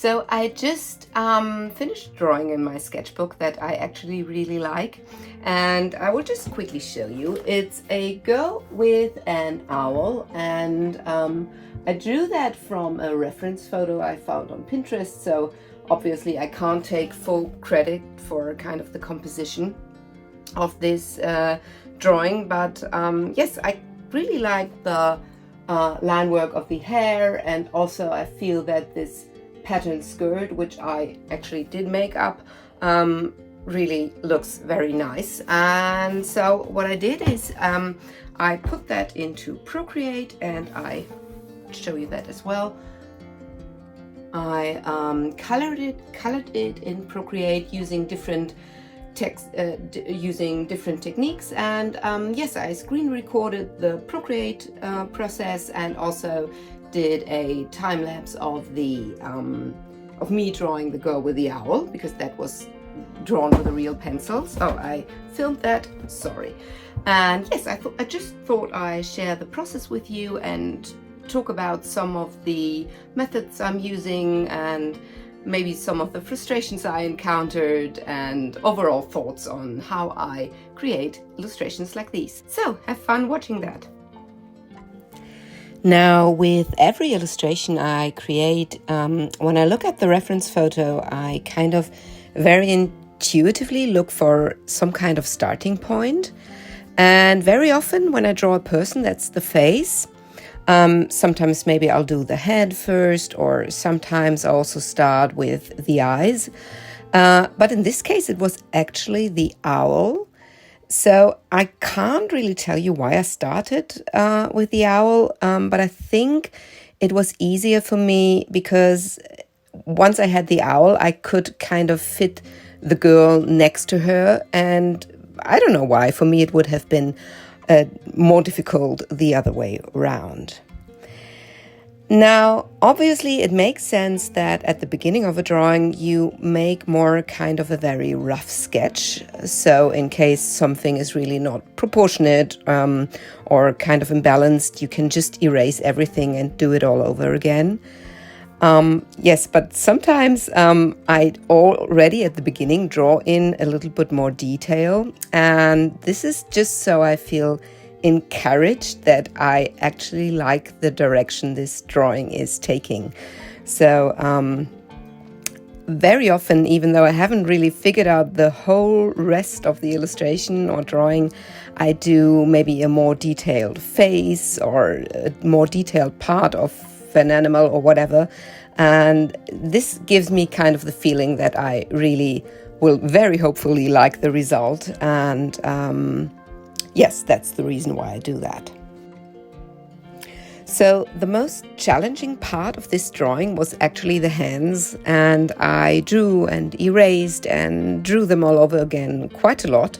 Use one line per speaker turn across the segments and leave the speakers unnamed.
So I just finished drawing in my sketchbook that I actually really like, and I will just quickly show you. It's a girl with an owl, and I drew that from a reference photo I found on Pinterest, so obviously I can't take full credit for kind of the composition of this drawing, but yes, I really like the line work of the hair, and also I feel that this pattern skirt, which I actually did make up, really looks very nice. And so what I did is I put that into Procreate, and I show you that as well. I colored it in Procreate using different using different techniques, and yes, I screen recorded the Procreate process, and also did a time lapse of the of me drawing the girl with the owl, because that was drawn with a real pencil. So I filmed that, sorry. And yes, I just thought I share the process with you and talk about some of the methods I'm using, and maybe some of the frustrations I encountered, and overall thoughts on how I create illustrations like these. So have fun watching that. Now, with every illustration I create, when I look at the reference photo, I kind of very intuitively look for some kind of starting point. And very often when I draw a person, that's the face. Sometimes maybe I'll do the head first, or sometimes I also start with the eyes. But in this case, it was actually the owl. So I can't really tell you why I started with the owl, but I think it was easier for me because once I had the owl, I could kind of fit the girl next to her. And I don't know why, for me it would have been more difficult the other way around. Now, obviously, it makes sense that at the beginning of a drawing, you make more kind of a very rough sketch. So in case something is really not proportionate or kind of imbalanced, you can just erase everything and do it all over again. Yes, but sometimes I already at the beginning draw in a little bit more detail. And this is just so I feel encouraged that I actually like the direction this drawing is taking. So very often, even though I haven't really figured out the whole rest of the illustration or drawing, I do maybe a more detailed face or a more detailed part of an animal or whatever. And this gives me kind of the feeling that I really will very hopefully like the result. And yes, that's the reason why I do that. So the most challenging part of this drawing was actually the hands, and I drew and erased and drew them all over again quite a lot.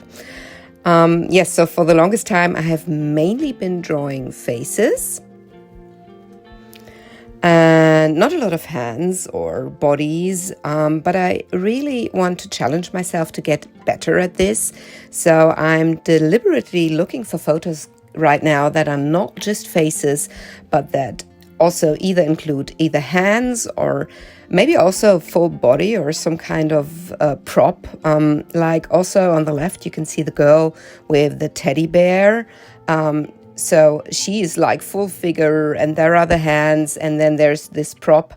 Yes, so for the longest time I have mainly been drawing faces and not a lot of hands or bodies, but I really want to challenge myself to get better at this. So I'm deliberately looking for photos right now that are not just faces, but that also either include either hands or maybe also full body or some kind of prop. Like also on the left, you can see the girl with the teddy bear. So she is like full figure, and there are the hands, and then there's this prop.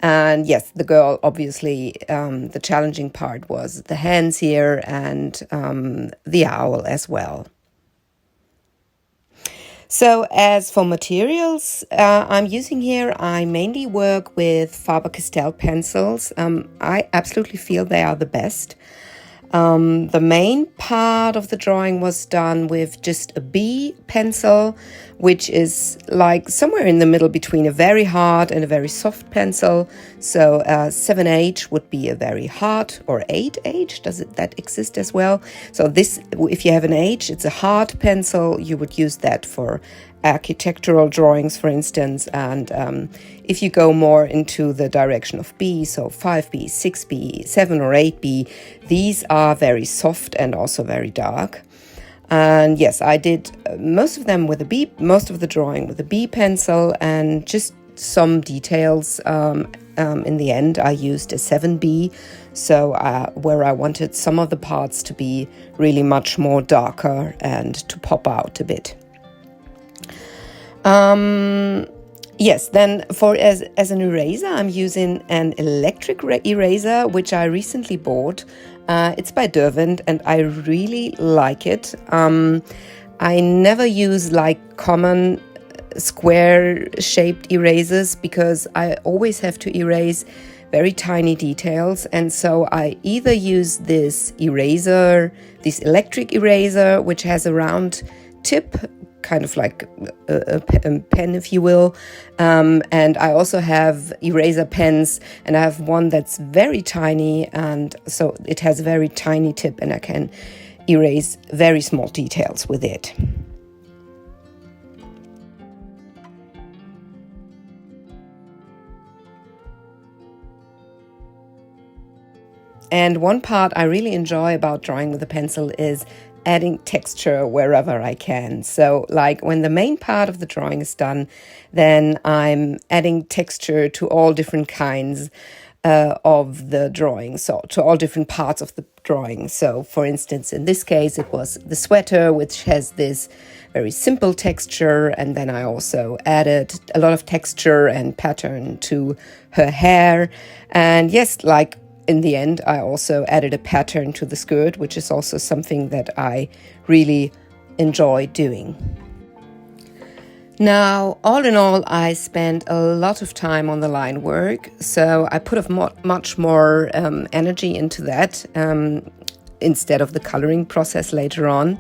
And yes, the girl, obviously, the challenging part was the hands here, and the owl as well. So as for materials I'm using here, I mainly work with Faber-Castell pencils. I absolutely feel they are the best. The main part of the drawing was done with just a B pencil, which is like somewhere in the middle between a very hard and a very soft pencil. So 7H would be a very hard, or 8H, does that exist as well? So this, if you have an H, it's a hard pencil. You would use that for architectural drawings, for instance, and if you go more into the direction of B, so 5B, 6B, 7 or 8B, these are very soft and also very dark. And yes, I did most of them with a B, most of the drawing with a B pencil, and just some details in the end I used a 7B, so where I wanted some of the parts to be really much more darker and to pop out a bit. Yes, then as an eraser, I'm using an electric eraser, which I recently bought. It's by Derwent, and I really like it. I never use like common square-shaped erasers because I always have to erase very tiny details, and so I either use this electric eraser, which has a round tip, kind of like a pen, if you will, and I also have eraser pens, and I have one that's very tiny, and so it has a very tiny tip, and I can erase very small details with it. And one part I really enjoy about drawing with a pencil is adding texture wherever I can. So like when the main part of the drawing is done, then I'm adding texture to all different kinds of the drawing, so to all different parts of the drawing. So for instance, in this case, it was the sweater, which has this very simple texture, and then I also added a lot of texture and pattern to her hair. And yes, like in the end, I also added a pattern to the skirt, which is also something that I really enjoy doing. Now, all in all, I spent a lot of time on the line work, so I put much more energy into that instead of the coloring process later on.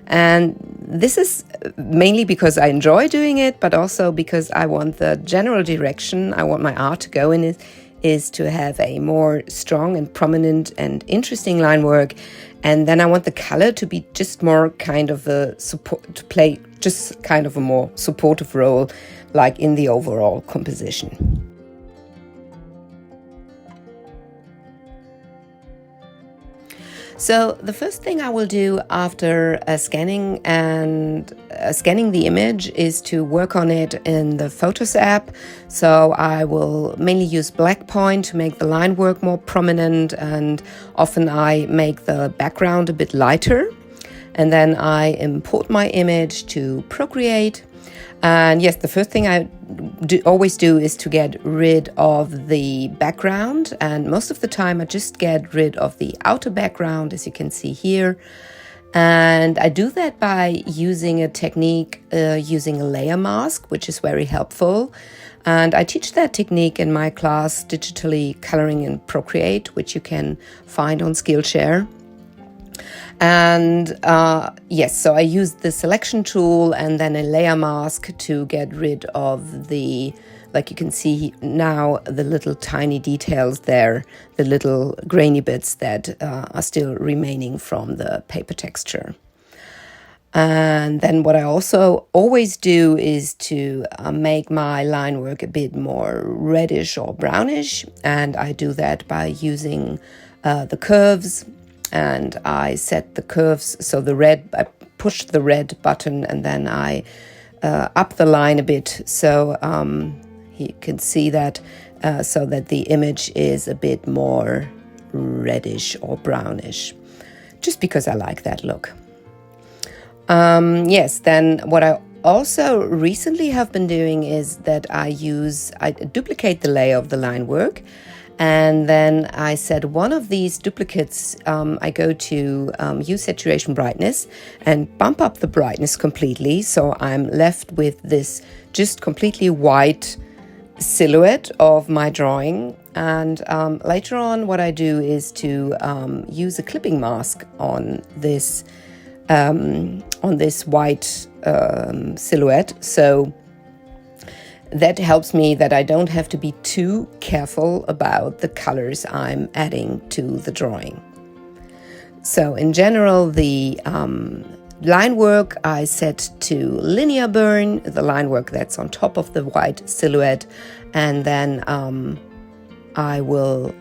And this is mainly because I enjoy doing it, but also because I want the general direction I want my art to go in is to have a more strong and prominent and interesting line work, and then I want the color to be just more kind of a support, to play just kind of a more supportive role, like in the overall composition. So the first thing I will do after scanning the image is to work on it in the Photos app. So I will mainly use black point to make the line work more prominent, and often I make the background a bit lighter. And then I import my image to Procreate. And yes, the first thing I always do is to get rid of the background, and most of the time I just get rid of the outer background, as you can see here. And I do that by using a technique, using a layer mask, which is very helpful. And I teach that technique in my class, Digitally Coloring in Procreate, which you can find on Skillshare. And yes, so I used the selection tool and then a layer mask to get rid of the, like you can see now, the little tiny details there, the little grainy bits that are still remaining from the paper texture. And then what I also always do is to make my line work a bit more reddish or brownish, and I do that by using the curves. And I set the curves, so I push the red button, and then I up the line a bit, so you can see that, so that the image is a bit more reddish or brownish, just because I like that look. Yes, then what I also recently have been doing is that I duplicate the layer of the line work. And then I set one of these duplicates, I go to use saturation brightness and bump up the brightness completely. So I'm left with this just completely white silhouette of my drawing. And later on, what I do is to use a clipping mask on this white silhouette. So that helps me that I don't have to be too careful about the colors I'm adding to the drawing. So in general, the line work I set to linear burn, the line work that's on top of the white silhouette, and then I will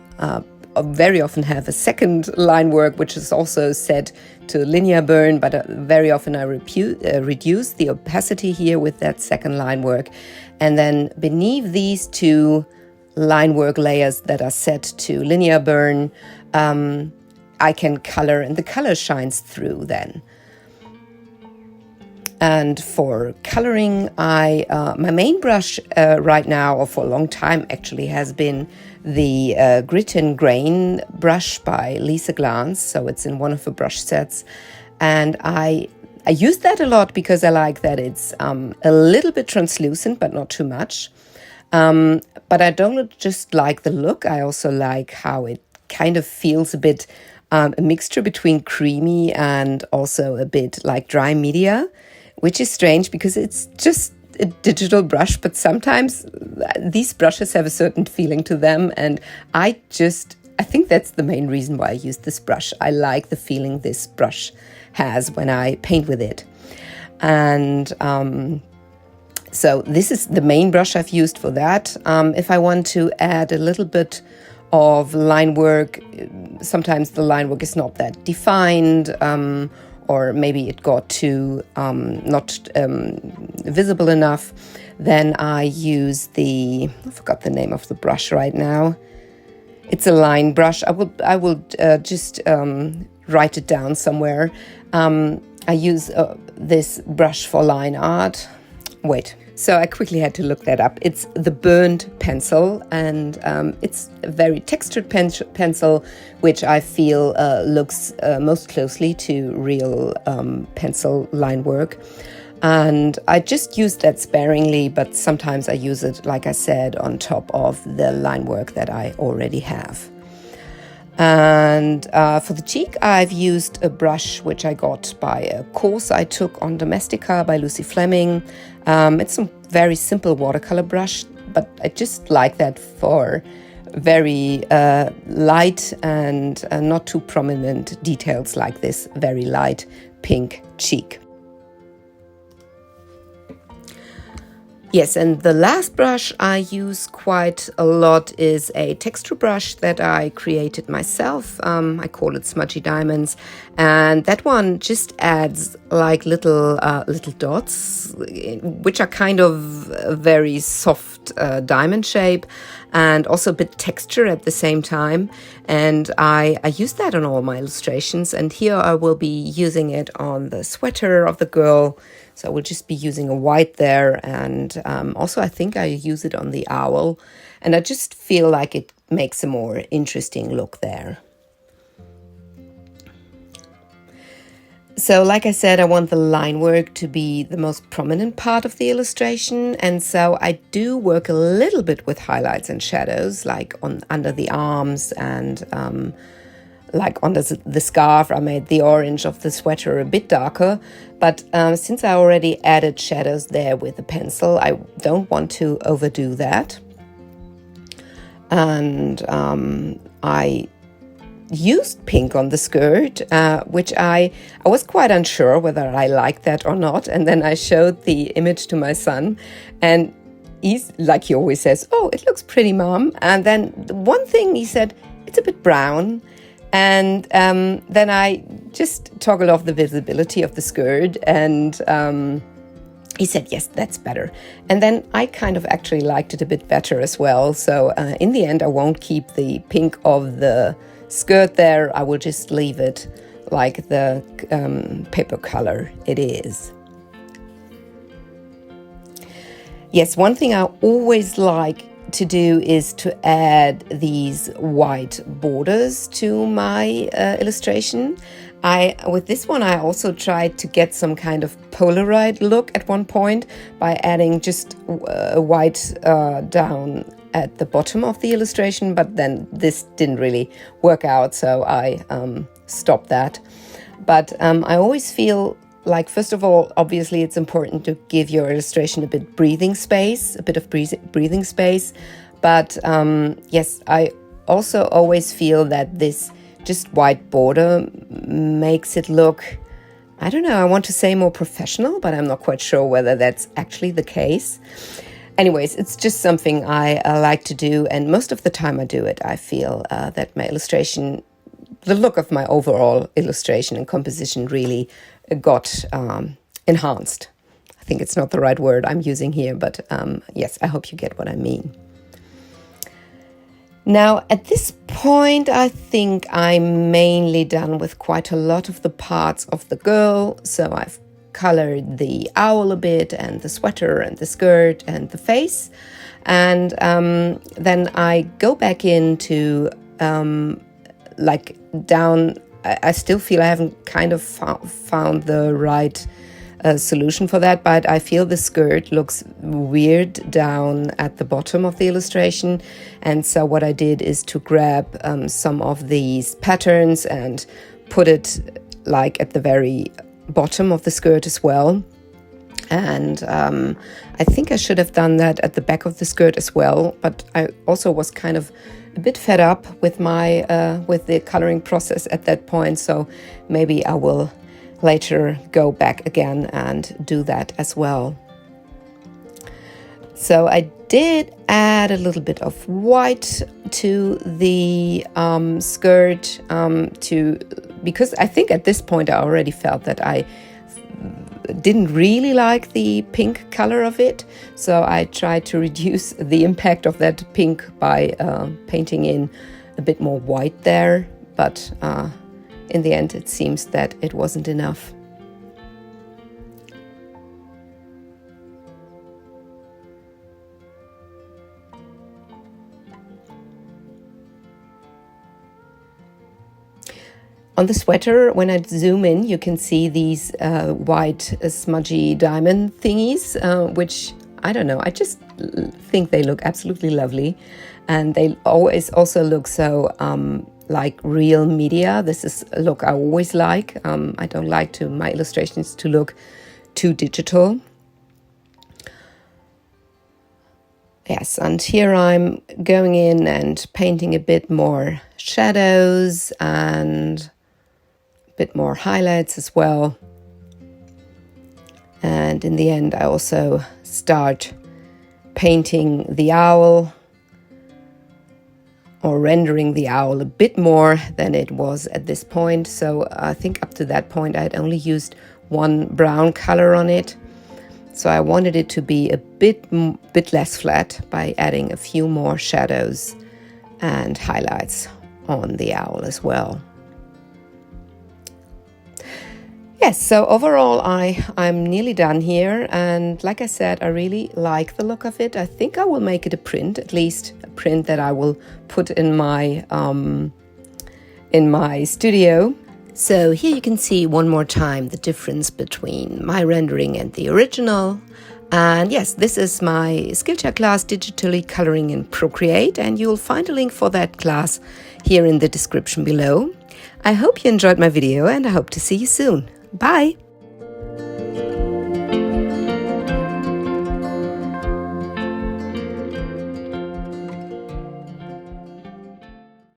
very often have a second line work which is also set to linear burn, but very often I reduce the opacity here with that second line work. And then beneath these two line work layers that are set to linear burn, I can color, and the color shines through then. And for coloring, my main brush right now, or for a long time actually, has been the Grit and Grain brush by Lisa Glance. So it's in one of the brush sets. And I use that a lot because I like that it's a little bit translucent, but not too much. But I don't just like the look. I also like how it kind of feels a bit a mixture between creamy and also a bit like dry media, which is strange because it's just a digital brush, but sometimes these brushes have a certain feeling to them, and I think that's the main reason why I use this brush. I like the feeling this brush has when I paint with it. And so this is the main brush I've used for that. If I want to add a little bit of line work, sometimes the line work is not that defined, or maybe it got too not visible enough, then I use I forgot the name of the brush right now. It's a line brush. I will just write it down somewhere. I use this brush for line art. Wait. So I quickly had to look that up. It's the Burnt pencil, and it's a very textured pencil, which I feel looks most closely to real pencil line work. And I just use that sparingly, but sometimes I use it, like I said, on top of the line work that I already have. And for the cheek, I've used a brush which I got by a course I took on Domestica by Lucy Fleming. It's a very simple watercolor brush, but I just like that for very light and not too prominent details like this very light pink cheek. Yes, and the last brush I use quite a lot is a texture brush that I created myself. I call it Smudgy Diamonds, and that one just adds like little dots, which are kind of a very soft diamond shape, and also a bit texture at the same time. And I use that on all my illustrations, and here I will be using it on the sweater of the girl. So I will just be using a white there, and also I think I use it on the owl, and I just feel like it makes a more interesting look there. So like I said, I want the line work to be the most prominent part of the illustration, and so I do work a little bit with highlights and shadows, like under the arms and like on the scarf. I made the orange of the sweater a bit darker, but since I already added shadows there with a pencil, I don't want to overdo that. And I used pink on the skirt, which I was quite unsure whether I liked that or not. And then I showed the image to my son, and he's like, he always says, "Oh, it looks pretty, Mom." And then one thing he said, "It's a bit brown." And then I just toggled off the visibility of the skirt, and he said, "Yes, that's better." And then I kind of actually liked it a bit better as well. So in the end, I won't keep the pink of the skirt there. I will just leave it like the paper color it is. Yes, one thing I always like to do is to add these white borders to my illustration. With this one, I also tried to get some kind of Polaroid look at one point by adding just a white down at the bottom of the illustration, but then this didn't really work out, so I stopped that. But I always feel like, first of all, obviously it's important to give your illustration a bit of breathing space. But yes, I also always feel that this just white border makes it look, I don't know, I want to say more professional, but I'm not quite sure whether that's actually the case. Anyways, it's just something I like to do, and most of the time I do it. I feel that my illustration, the look of my overall illustration and composition really got enhanced. I think it's not the right word I'm using here, but yes, I hope you get what I mean. Now, at this point, I think I'm mainly done with quite a lot of the parts of the girl. So I've colored the owl a bit, and the sweater, and the skirt, and the face. And then I go back into like down. I still feel I haven't kind of found the right solution for that, but I feel the skirt looks weird down at the bottom of the illustration. And so what I did is to grab some of these patterns and put it like at the very bottom of the skirt as well. And I think I should have done that at the back of the skirt as well, but I also was kind of a bit fed up with my with the coloring process at that point, so maybe I will later go back again and do that as well. So I did add a little bit of white to the skirt because I think at this point I already felt that I didn't really like the pink color of it, so I tried to reduce the impact of that pink by painting in a bit more white there, but in the end it seems that it wasn't enough. On the sweater, when I zoom in, you can see these white smudgy diamond thingies, which, I don't know, I just think they look absolutely lovely. And they always also look so like real media. This is a look I always like. I don't like my illustrations to look too digital. Yes, and here I'm going in and painting a bit more shadows and bit more highlights as well. And in the end I also start painting the owl, or rendering the owl a bit more than it was at this point. So I think up to that point I had only used one brown color on it, so I wanted it to be a bit less flat by adding a few more shadows and highlights on the owl as well. Yes, so overall I'm nearly done here, and like I said, I really like the look of it. I think I will make it a print, at least a print that I will put in my studio. So here you can see one more time the difference between my rendering and the original. And yes, this is my Skillshare class, Digitally Coloring in Procreate, and you'll find a link for that class here in the description below. I hope you enjoyed my video, and I hope to see you soon. Bye!